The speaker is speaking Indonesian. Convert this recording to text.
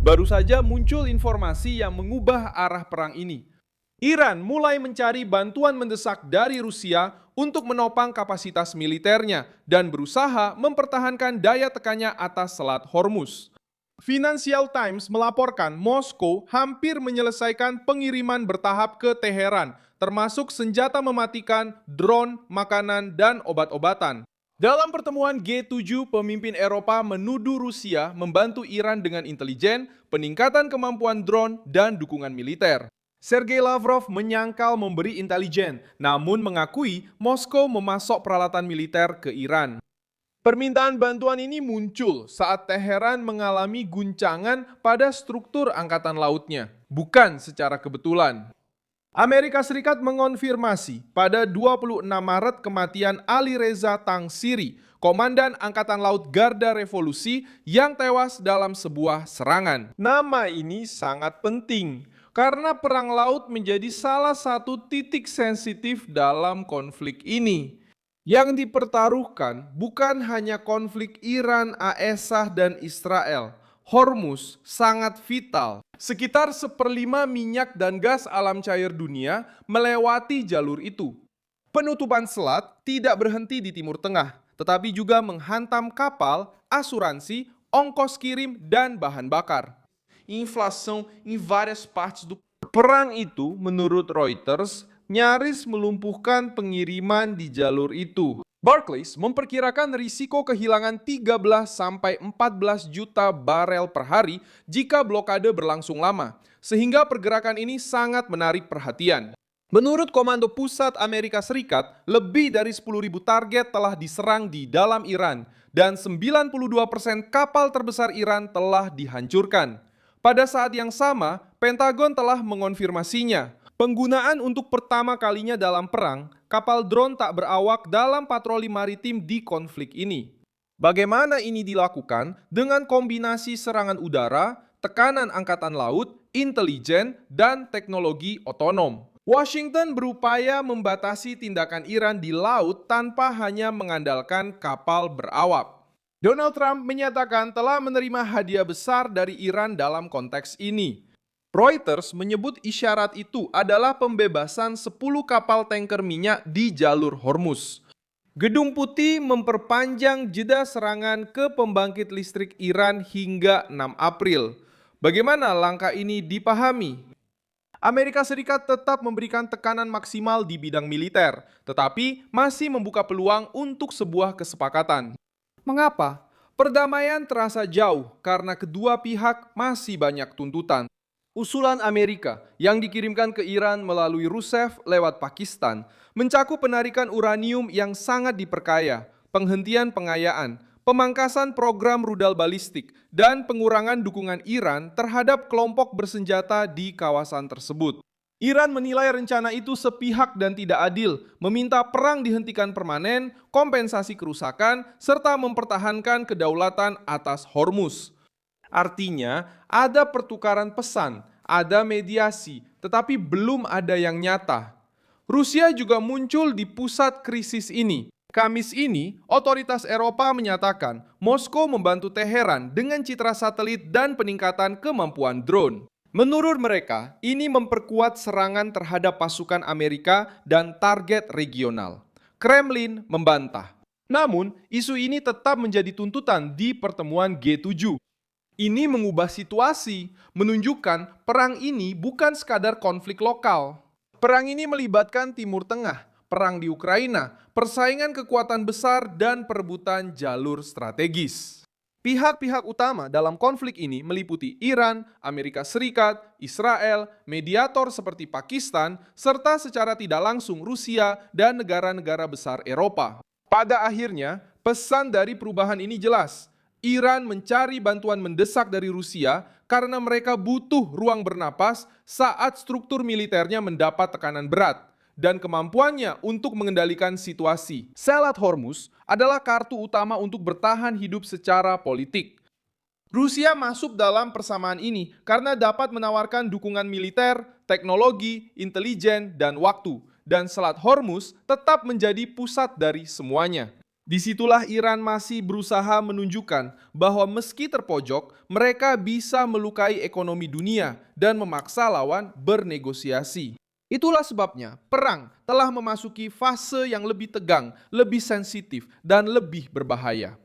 Baru saja muncul informasi yang mengubah arah perang ini. Iran mulai mencari bantuan mendesak dari Rusia untuk menopang kapasitas militernya dan berusaha mempertahankan daya tekannya atas Selat Hormuz. Financial Times melaporkan Moskow hampir menyelesaikan pengiriman bertahap ke Teheran, termasuk senjata mematikan, drone, makanan, dan obat-obatan. Dalam pertemuan G7, pemimpin Eropa menuduh Rusia membantu Iran dengan intelijen, peningkatan kemampuan drone, dan dukungan militer. Sergei Lavrov menyangkal memberi intelijen, namun mengakui Moskow memasok peralatan militer ke Iran. Permintaan bantuan ini muncul saat Teheran mengalami guncangan pada struktur angkatan lautnya, bukan secara kebetulan. Amerika Serikat mengonfirmasi pada 26 Maret kematian Ali Reza Tangsiri, Komandan Angkatan Laut Garda Revolusi yang tewas dalam sebuah serangan. Nama ini sangat penting karena perang laut menjadi salah satu titik sensitif dalam konflik ini. Yang dipertaruhkan bukan hanya konflik Iran, AS dan Israel. Hormuz sangat vital. Sekitar 1/5 minyak dan gas alam cair dunia melewati jalur itu. Penutupan selat tidak berhenti di Timur Tengah, tetapi juga menghantam kapal, asuransi, ongkos kirim, dan bahan bakar. Inflação em várias partes do perang itu, menurut Reuters, nyaris melumpuhkan pengiriman di jalur itu. Barclays memperkirakan risiko kehilangan 13-14 juta barel per hari jika blokade berlangsung lama, sehingga pergerakan ini sangat menarik perhatian. Menurut Komando Pusat Amerika Serikat, lebih dari 10.000 target telah diserang di dalam Iran, dan 92% kapal terbesar Iran telah dihancurkan. Pada saat yang sama, Pentagon telah mengonfirmasinya. Penggunaan untuk pertama kalinya dalam perang, kapal drone tak berawak dalam patroli maritim di konflik ini. Bagaimana ini dilakukan? Dengan kombinasi serangan udara, tekanan angkatan laut, intelijen, dan teknologi otonom. Washington berupaya membatasi tindakan Iran di laut tanpa hanya mengandalkan kapal berawak. Donald Trump menyatakan telah menerima hadiah besar dari Iran dalam konteks ini. Reuters menyebut isyarat itu adalah pembebasan 10 kapal tanker minyak di jalur Hormuz. Gedung Putih memperpanjang jeda serangan ke pembangkit listrik Iran hingga 6 April. Bagaimana langkah ini dipahami? Amerika Serikat tetap memberikan tekanan maksimal di bidang militer, tetapi masih membuka peluang untuk sebuah kesepakatan. Mengapa? Perdamaian terasa jauh karena kedua pihak masih banyak tuntutan. Usulan Amerika yang dikirimkan ke Iran melalui Rusev lewat Pakistan mencakup penarikan uranium yang sangat diperkaya, penghentian pengayaan, pemangkasan program rudal balistik, dan pengurangan dukungan Iran terhadap kelompok bersenjata di kawasan tersebut. Iran menilai rencana itu sepihak dan tidak adil, meminta perang dihentikan permanen, kompensasi kerusakan, serta mempertahankan kedaulatan atas Hormuz. Artinya, ada pertukaran pesan, ada mediasi, tetapi belum ada yang nyata. Rusia juga muncul di pusat krisis ini. Kamis ini, otoritas Eropa menyatakan Moskow membantu Teheran dengan citra satelit dan peningkatan kemampuan drone. Menurut mereka, ini memperkuat serangan terhadap pasukan Amerika dan target regional. Kremlin membantah. Namun, isu ini tetap menjadi tuntutan di pertemuan G7. Ini mengubah situasi, menunjukkan perang ini bukan sekadar konflik lokal. Perang ini melibatkan Timur Tengah, perang di Ukraina, persaingan kekuatan besar, dan perebutan jalur strategis. Pihak-pihak utama dalam konflik ini meliputi Iran, Amerika Serikat, Israel, mediator seperti Pakistan, serta secara tidak langsung Rusia dan negara-negara besar Eropa. Pada akhirnya, pesan dari perubahan ini jelas. Iran mencari bantuan mendesak dari Rusia karena mereka butuh ruang bernapas saat struktur militernya mendapat tekanan berat dan kemampuannya untuk mengendalikan situasi. Selat Hormuz adalah kartu utama untuk bertahan hidup secara politik. Rusia masuk dalam persamaan ini karena dapat menawarkan dukungan militer, teknologi, intelijen, dan waktu. Dan Selat Hormuz tetap menjadi pusat dari semuanya. Disitulah Iran masih berusaha menunjukkan bahwa meski terpojok, mereka bisa melukai ekonomi dunia dan memaksa lawan bernegosiasi. Itulah sebabnya perang telah memasuki fase yang lebih tegang, lebih sensitif, dan lebih berbahaya.